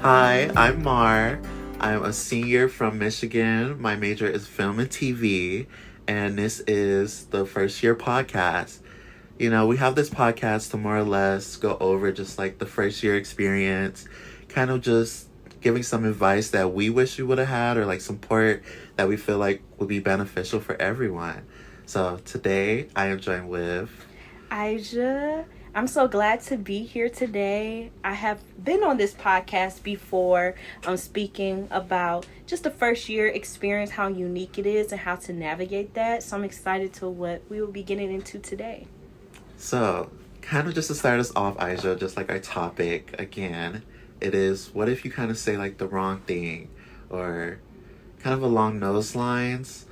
Hi, I'm Mar. I'm a senior from Michigan. My major is film and TV, and this is the first year podcast. We have this podcast to more or less go over just like the first year experience, kind of just giving some advice that we wish we would have had or like support that we feel like would be beneficial for everyone. So today I am joined with Aija. I'm so glad to be here today. I have been on this podcast before, speaking about just the first year experience, how unique it is, and how to navigate that. So I'm excited to what we will be getting into today. So, kind of just to start us off, Aija, just like our topic again, it is what if you kind of say like the wrong thing or kind of along those lines?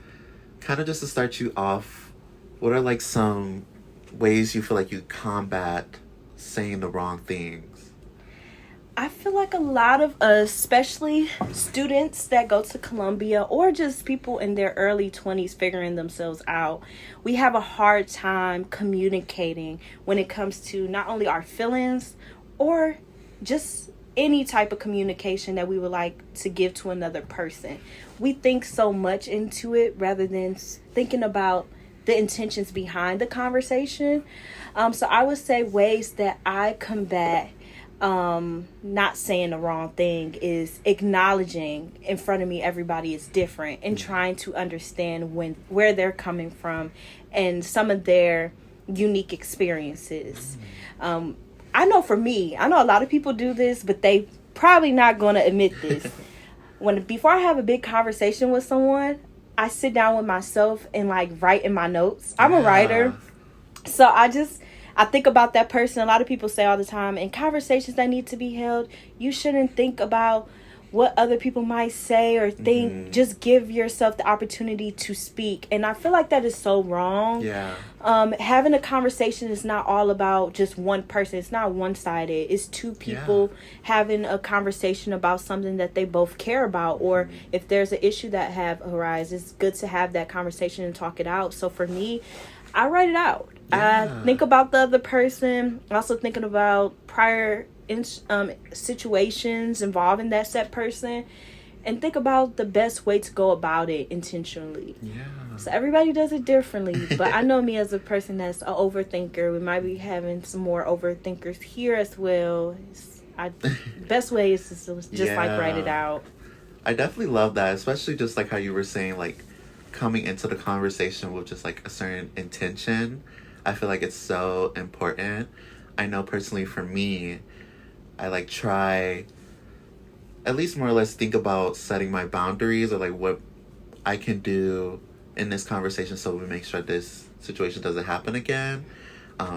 Kind of just to start you off, what are like some ways you feel like you combat saying the wrong things? I feel like a lot of us, especially students that go to Columbia or just people in their early 20s figuring themselves out, we have a hard time communicating when it comes to not only our feelings or just any type of communication that we would like to give to another person. We think so much into it rather than thinking about the intentions behind the conversation. So I would say ways that I combat not saying the wrong thing is acknowledging in front of me everybody is different and trying to understand where they're coming from and some of their unique experiences. I know for me, I know a lot of people do this, but they probably not going to admit this. Before I have a big conversation with someone, I sit down with myself and like write in my notes. I'm a writer. So I think about that person. A lot of people say all the time, in conversations that need to be held, you shouldn't think about what other people might say or think. Mm-hmm. Just give yourself the opportunity to speak. And I feel like that is so wrong. Yeah. Having a conversation is not all about just one person. It's not one-sided. It's two people having a conversation about something that they both care about. Or if there's an issue that have arisen, it's good to have that conversation and talk it out. So for me, I write it out. Yeah. I think about the other person. Also thinking about prior situations involving that said person, and think about the best way to go about it intentionally. Yeah. So everybody does it differently, but I know me as a person that's an overthinker. We might be having some more overthinkers here as well. Best way is to just like write it out. I definitely love that, especially just like how you were saying, like coming into the conversation with just like a certain intention. I feel like it's so important. I know personally for me, I like try at least more or less think about setting my boundaries or like what I can do in this conversation so we make sure this situation doesn't happen again,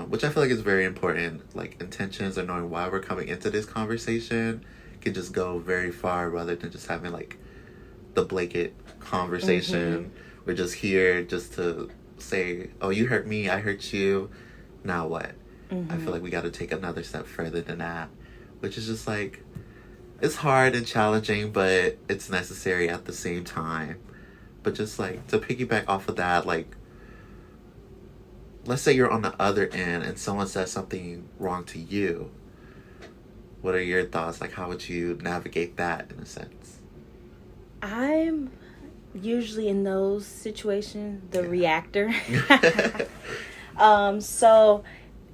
which I feel like is very important. Like intentions or knowing why we're coming into this conversation can just go very far rather than just having like the blanket conversation. Mm-hmm. We're just here just to say, oh, you hurt me, I hurt you, now what? Mm-hmm. I feel like we got to take another step further than that, which is just like, it's hard and challenging, but it's necessary at the same time. But just like to piggyback off of that, like let's say you're on the other end and someone says something wrong to you. What are your thoughts? Like, how would you navigate that in a sense? I'm usually in those situations the reactor. So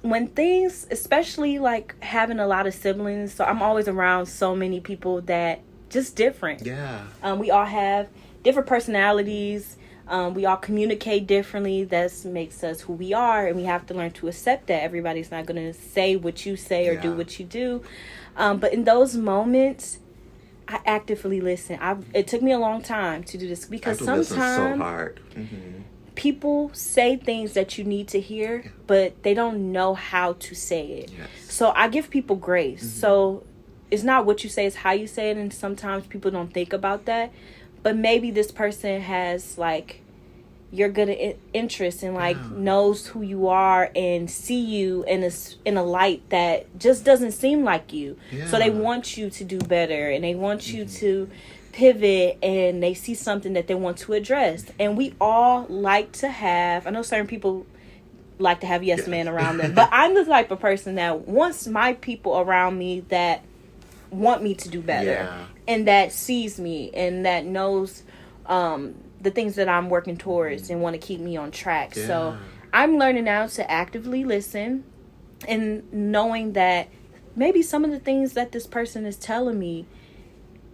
when things, especially like having a lot of siblings, so I'm always around so many people that just different. Yeah. We all have different personalities. We all communicate differently. That makes us who we are, and we have to learn to accept that. Everybody's not going to say what you say or do what you do. But in those moments, I actively listen. It took me a long time to do this because sometimes so hard. Mm-hmm. People say things that you need to hear, but they don't know how to say it. Yes. So I give people grace. Mm-hmm. So it's not what you say, it's how you say it. And sometimes people don't think about that. But maybe this person has like your good interest and like knows who you are and see you in a light that just doesn't seem like you. Yeah. So they want you to do better and they want you to pivot, and they see something that they want to address. And we all like to have, I know certain people like to have yes men around them, but I'm the type of person that wants my people around me that want me to do better, and that sees me and that knows the things that I'm working towards and want to keep me on track. So I'm learning now to actively listen and knowing that maybe some of the things that this person is telling me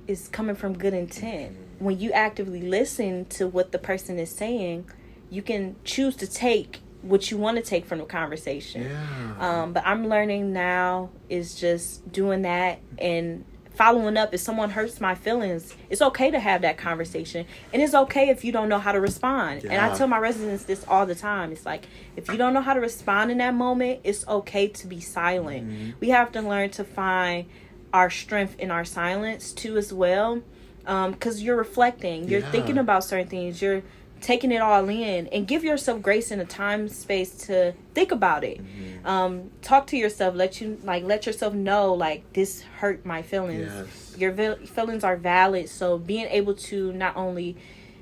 is coming from good intent. When you actively listen to what the person is saying, you can choose to take what you want to take from the conversation. But I'm learning now is just doing that and following up. If someone hurts my feelings, it's okay to have that conversation, and it's okay if you don't know how to respond. And I tell my residents this all the time. It's like, if you don't know how to respond in that moment, it's okay to be silent. We have to learn to find our strength in our silence too as well, because you're reflecting, you're thinking about certain things, you're taking it all in, and give yourself grace and a time space to think about it. Talk to yourself, let yourself know, like, this hurt my feelings. Your feelings are valid. So being able to not only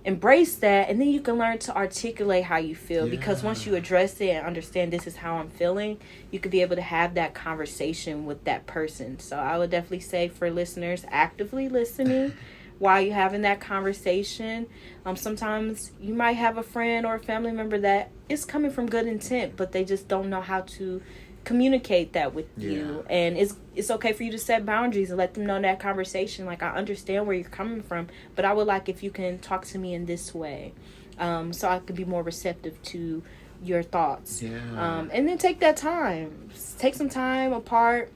embrace that, and then you can learn to articulate how you feel, because once you address it and understand this is how I'm feeling, you could be able to have that conversation with that person. So I would definitely say, for listeners, actively listening while you're having that conversation. Sometimes you might have a friend or a family member that is coming from good intent, but they just don't know how to communicate that with you. And it's okay for you to set boundaries and let them know in that conversation, like, I understand where you're coming from, but I would like if you can talk to me in this way, so I could be more receptive to your thoughts. And then take that time, take some time apart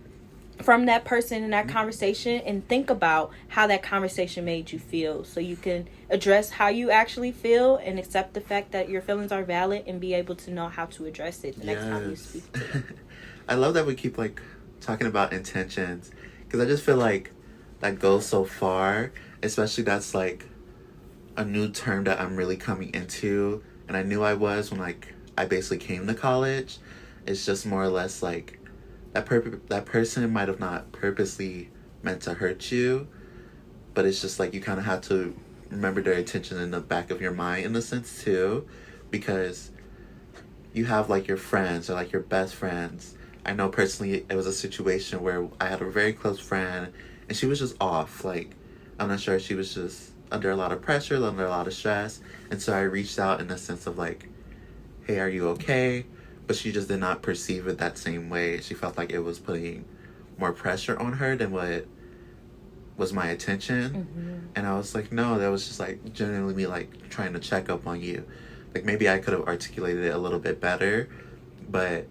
from that person in that conversation and think about how that conversation made you feel, so you can address how you actually feel and accept the fact that your feelings are valid and be able to know how to address it the next time you speak to it. I love that we keep, like, talking about intentions, because I just feel like that goes so far, especially that's, like, a new term that I'm really coming into, and I knew I was when, like, I basically came to college. It's just more or less like that person might have not purposely meant to hurt you, but it's just like you kind of have to remember their intention in the back of your mind in a sense too, because you have, like, your friends or, like, your best friends. I know personally it was a situation where I had a very close friend and she was just off. Like, I'm not sure, she was just under a lot of pressure, under a lot of stress, and so I reached out in the sense of, like, hey, are you okay? But she just did not perceive it that same way. She felt like it was putting more pressure on her than what was my attention. And I was like, no, that was just, like, genuinely me, like, trying to check up on you. Like, maybe I could have articulated it a little bit better, but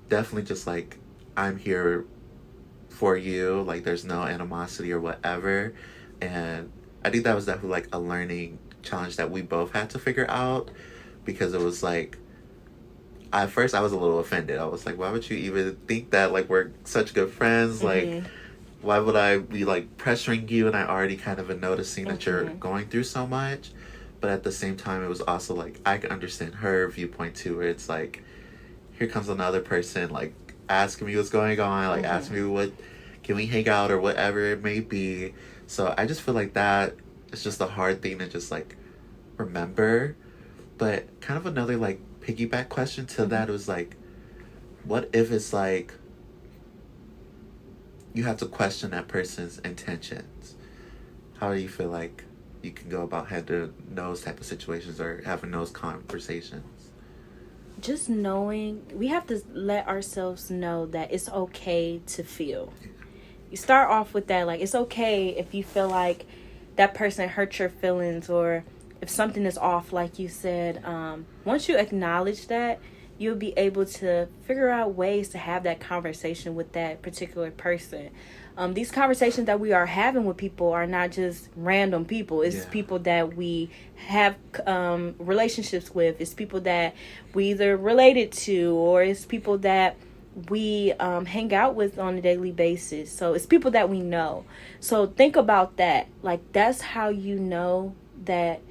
definitely just, like, I'm here for you. Like, there's no animosity or whatever. And I think that was definitely, like, a learning challenge that we both had to figure out, because it was like, at first I was a little offended. I was like, why would you even think that? Like, we're such good friends. Like, why would I be, like, pressuring you? And I already kind of been noticing that you're going through so much. But at the same time, it was also, like, I can understand her viewpoint too, where it's like, here comes another person, like, asking me what's going on, like, asking me what, can we hang out or whatever it may be. So I just feel like that is just a hard thing to just, like, remember. But kind of another, like, piggyback question to that was, like, what if it's like you have to question that person's intentions? How do you feel like you can go about handling those type of situations or having those conversations? Just knowing, we have to let ourselves know that it's okay to feel. You start off with that, like, it's okay if you feel like that person hurt your feelings, or if something is off, like you said. Once you acknowledge that, you'll be able to figure out ways to have that conversation with that particular person. These conversations that we are having with people are not just random people. It's people that we have relationships with. It's people that we either related to, or it's people that we hang out with on a daily basis. So it's people that we know. So think about that. Like, that's how you know that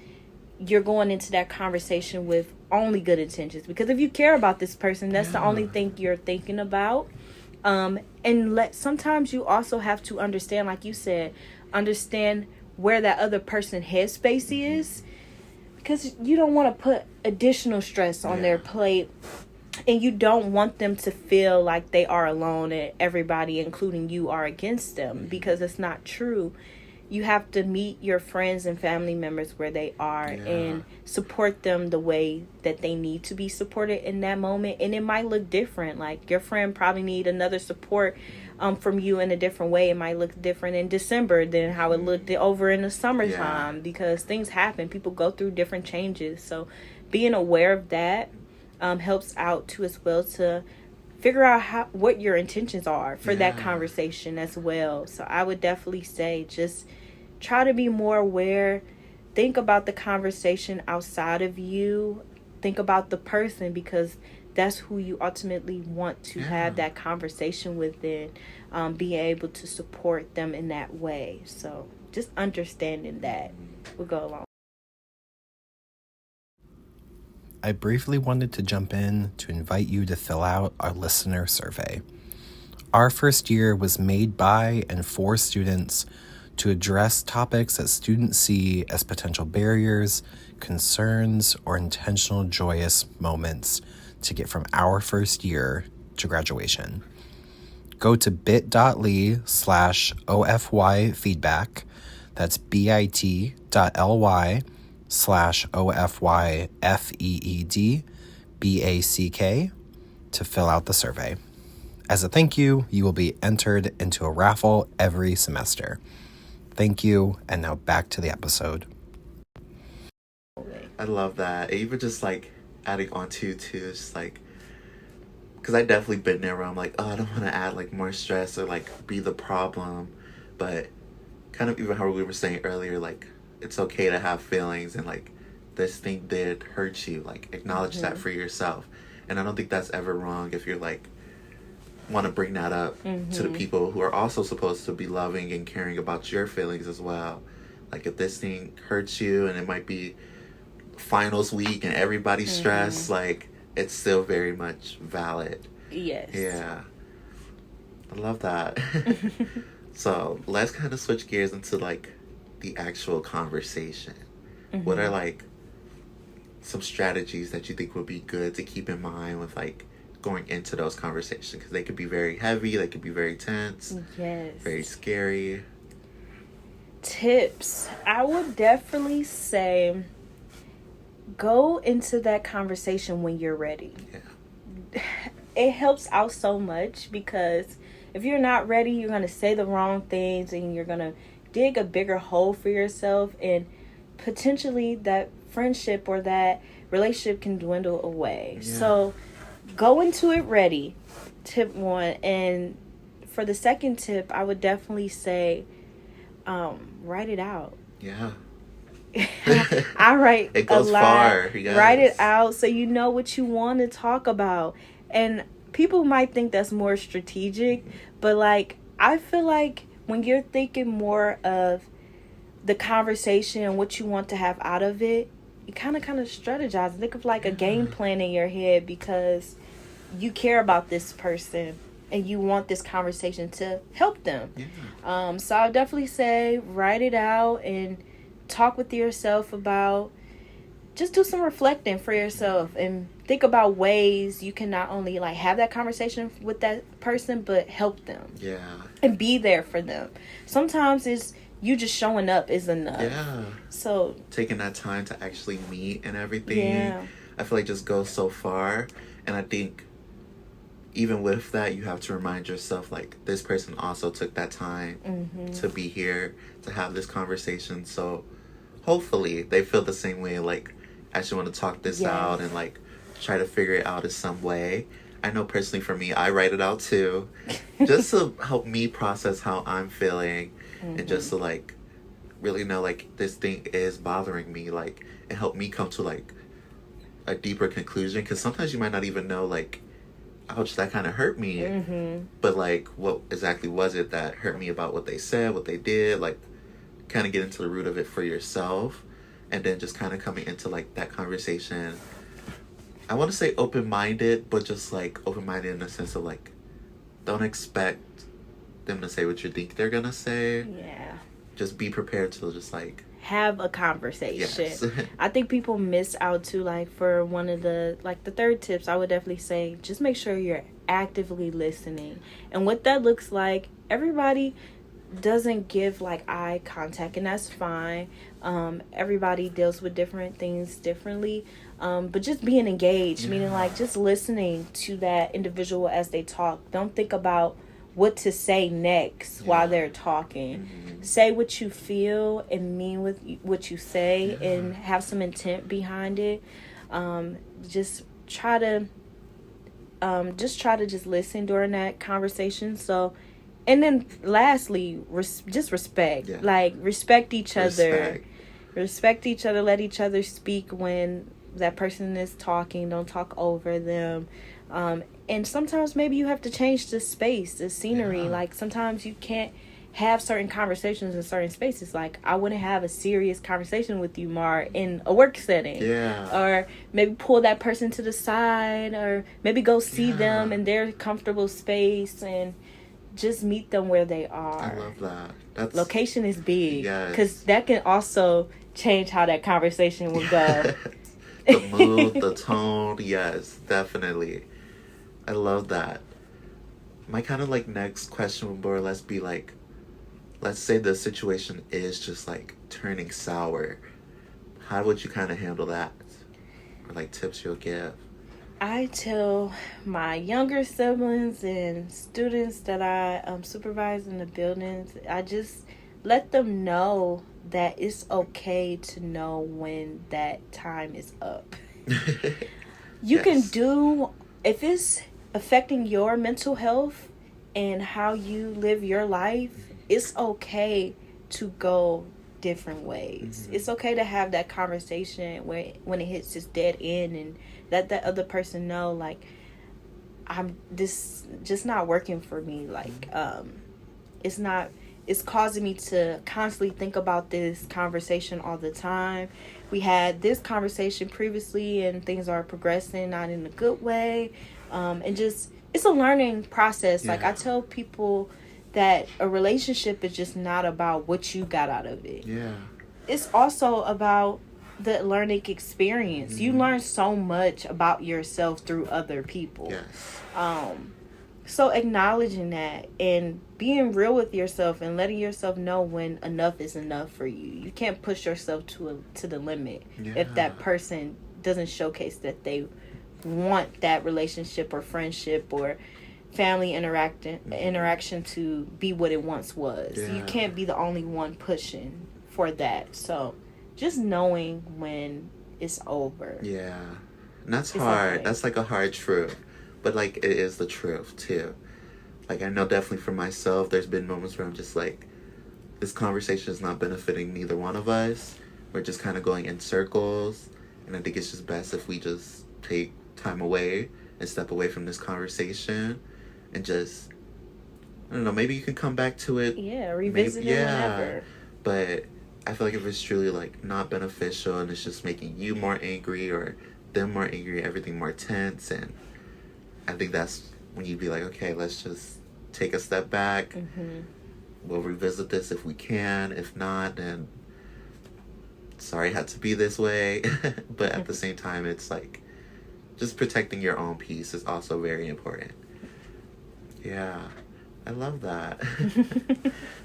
you're going into that conversation with only good intentions. Because if you care about this person, that's the only thing you're thinking about. And sometimes you also have to understand, like you said, understand where that other person headspace is, because you don't want to put additional stress on their plate And you don't want them to feel like they are alone and everybody, including you, are against them, because it's not true. You have to meet your friends and family members where they are and support them the way that they need to be supported in that moment. And it might look different. Like, your friend probably need another support from you in a different way. It might look different in December than how it looked over in the summertime, because things happen. People go through different changes. So being aware of that helps out too, as well, to figure out what your intentions are for that conversation as well. So I would definitely say just try to be more aware. Think about the conversation outside of you. Think about the person, because that's who you ultimately want to have that conversation with, and be able to support them in that way. So just understanding that will go along. I briefly wanted to jump in to invite you to fill out our listener survey. Our first year was made by and for students to address topics that students see as potential barriers, concerns, or intentional joyous moments to get from our first year to graduation. Go to bit.ly/OFY feedback. That's bit.ly/OFYFEEDBACK to fill out the survey. As a thank you, you will be entered into a raffle every semester. Thank you, and now back to the episode. I love that. Even just like adding on to too, just like, because I definitely been there where I'm like, oh, I don't want to add like more stress or like be the problem, but kind of even how we were saying earlier, like, it's okay to have feelings, and like, this thing did hurt you, like, acknowledge that for yourself. And I don't think that's ever wrong if you're like want to bring that up to the people who are also supposed to be loving and caring about your feelings as well. Like, if this thing hurts you and it might be finals week and everybody's stressed, like, it's still very much valid. Yes. Yeah. I love that. So let's kind of switch gears into like the actual conversation. What are like some strategies that you think would be good to keep in mind with like going into those conversations? Because they could be very heavy, they could be very tense, very scary. Tips. I would definitely say go into that conversation when you're ready. It helps out so much, because if you're not ready, you're going to say the wrong things and you're going to dig a bigger hole for yourself, and potentially that friendship or that relationship can dwindle away. So go into it ready, tip one. And for the second tip, I would definitely say write it out. I write it goes a lot. Far. Yes. Write it out so you know what you want to talk about. And people might think that's more strategic, but like, I feel like when you're thinking more of the conversation and what you want to have out of it, you kind of strategize. Think of like a game plan in your head, because you care about this person and you want this conversation to help them. So I would definitely say write it out and talk with yourself about, just do some reflecting for yourself and think about ways you can not only like have that conversation with that person, but help them. And be there for them. Sometimes it's you just showing up is enough. So taking that time to actually meet and everything, I feel like just goes so far. And I think even with that, you have to remind yourself, like, this person also took that time to be here, to have this conversation. So hopefully they feel the same way, like, I actually want to talk this out and like try to figure it out in some way. I know personally for me, I write it out too, just to help me process how I'm feeling, and just to like really know like this thing is bothering me, like, and help me come to like a deeper conclusion. Because sometimes you might not even know, like, ouch, that kind of hurt me, but like, what exactly was it that hurt me about what they said, what they did? Like, kind of get into the root of it for yourself, and then just kind of coming into like that conversation, I want to say open-minded, but just like open-minded in the sense of like, don't expect them to say what you think they're gonna say. Just be prepared to just like have a conversation. Yes. I think people miss out too, like for one of the third tips, I would definitely say just make sure you're actively listening. And what that looks like, everybody doesn't give like eye contact, and that's fine. Everybody deals with different things differently, but just being engaged, meaning like just listening to that individual as they talk. Don't think about what to say next while they're talking. Say what you feel and mean with what you say, and have some intent behind it. Just try to just listen during that conversation. So, and then lastly, just respect. Like, respect each other. Respect each other. Let each other speak when that person is talking. Don't talk over them. And sometimes maybe you have to change the space, the scenery. Like, sometimes you can't have certain conversations in certain spaces. Like, I wouldn't have a serious conversation with you, Mar, in a work setting. Or maybe pull that person to the side, or maybe go see them in their comfortable space and just meet them where they are. I love that. That's location is big, because that can also change how that conversation will go. The mood, the tone, yes, definitely. I love that. My kind of like next question would more or less be like, let's say the situation is just like turning sour. How would you kind of handle that? Or like tips you'll give? I tell my younger siblings and students that I supervise in the buildings, I just let them know that it's okay to know when that time is up. You can do, if it's affecting your mental health and how you live your life, it's okay to go different ways. It's okay to have that conversation when it hits its dead end, and let that other person know, like, this just not working for me. Like, it's causing me to constantly think about this conversation all the time. We had this conversation previously and things are progressing not in a good way. And just, it's a learning process. Like, I tell people that a relationship is just not about what you got out of it. It's also about the learning experience. You learn so much about yourself through other people. So acknowledging that and being real with yourself and letting yourself know when enough is enough for you. You can't push yourself to the limit if that person doesn't showcase that they want that relationship or friendship or family interaction to be what it once was. You can't be the only one pushing for that. So just knowing when it's over. And that's hard. Okay. That's like a hard truth. But like, it is the truth too. Like, I know definitely for myself, there's been moments where I'm just like, this conversation is not benefiting neither one of us. We're just kind of going in circles. And I think it's just best if we just take time away and step away from this conversation and just, I don't know, maybe you can come back to it. Revisit it whenever. But I feel like if it's truly like not beneficial and it's just making you more angry or them more angry, everything more tense, and I think that's when you'd be like, okay, let's just take a step back. We'll revisit this if we can. If not, then sorry it had to be this way. But at the same time, it's like just protecting your own peace is also very important. I love that.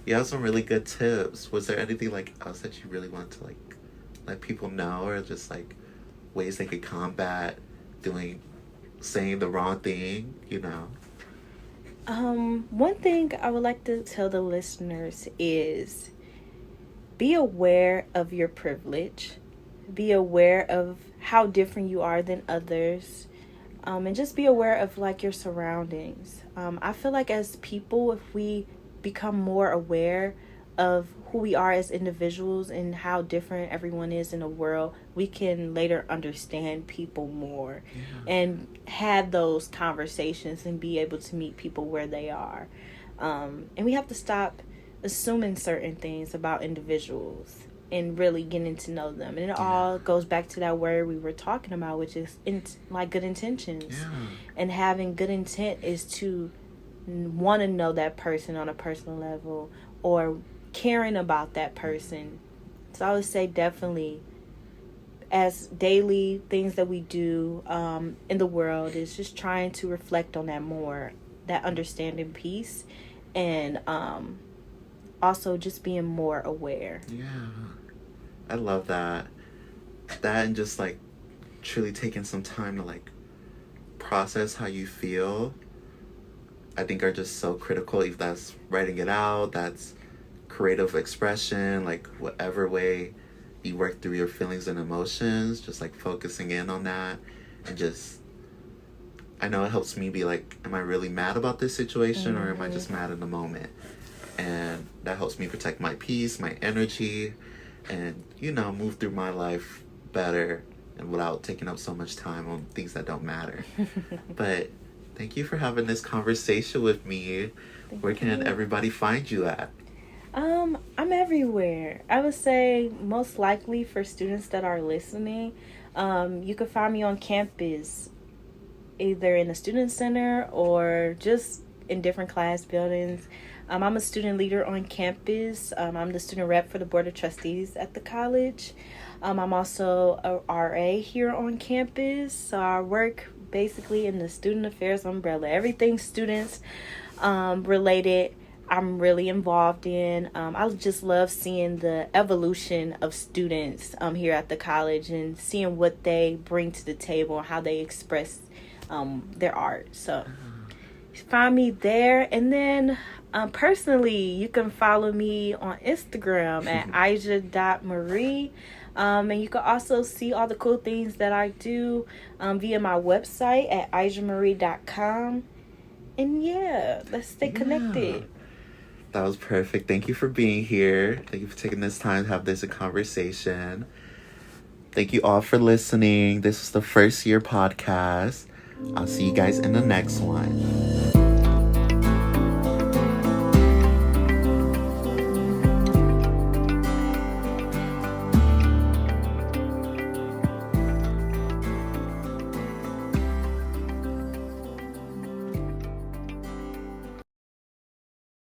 You have some really good tips. Was there anything like else that you really want to like let people know, or just like ways they could combat saying the wrong thing, you know? One thing I would like to tell the listeners is be aware of your privilege. Be aware of how different you are than others. And just be aware of like your surroundings. I feel like as people, if we become more aware of who we are as individuals and how different everyone is in the world, we can later understand people more and have those conversations and be able to meet people where they are. And we have to stop assuming certain things about individuals and really getting to know them. And it all goes back to that word we were talking about, which is like good intentions. And having good intent is to want to know that person on a personal level, or caring about that person So I would say definitely, as daily things that we do in the world, is just trying to reflect on that more, that understanding piece, and also just being more aware. Yeah. I love that. That and just like truly taking some time to like process how you feel, I think are just so critical. If that's writing it out, that's creative expression, like whatever way you work through your feelings and emotions, just like focusing in on that. And just, I know it helps me be like, am I really mad about this situation, or am I just mad in the moment? And that helps me protect my peace, my energy, and, you know, move through my life better and without taking up so much time on things that don't matter. But thank you for having this conversation with me. Where can everybody find you at? I'm everywhere. I would say most likely for students that are listening, you can find me on campus, either in the student center or just in different class buildings. I'm a student leader on campus. I'm the student rep for the Board of Trustees at the college. I'm also a RA here on campus. So I work basically in the student affairs umbrella. Everything students related, I'm really involved in. I just love seeing the evolution of students here at the college and seeing what they bring to the table and how they express their art. So find me there. And then personally, you can follow me on Instagram at Aija.Marie. And you can also see all the cool things that I do via my website at AijaMarie.com. And yeah, let's stay connected. That was perfect. Thank you for being here. Thank you for taking this time to have this conversation. Thank you all for listening. This is the First Year Podcast. I'll see you guys in the next one.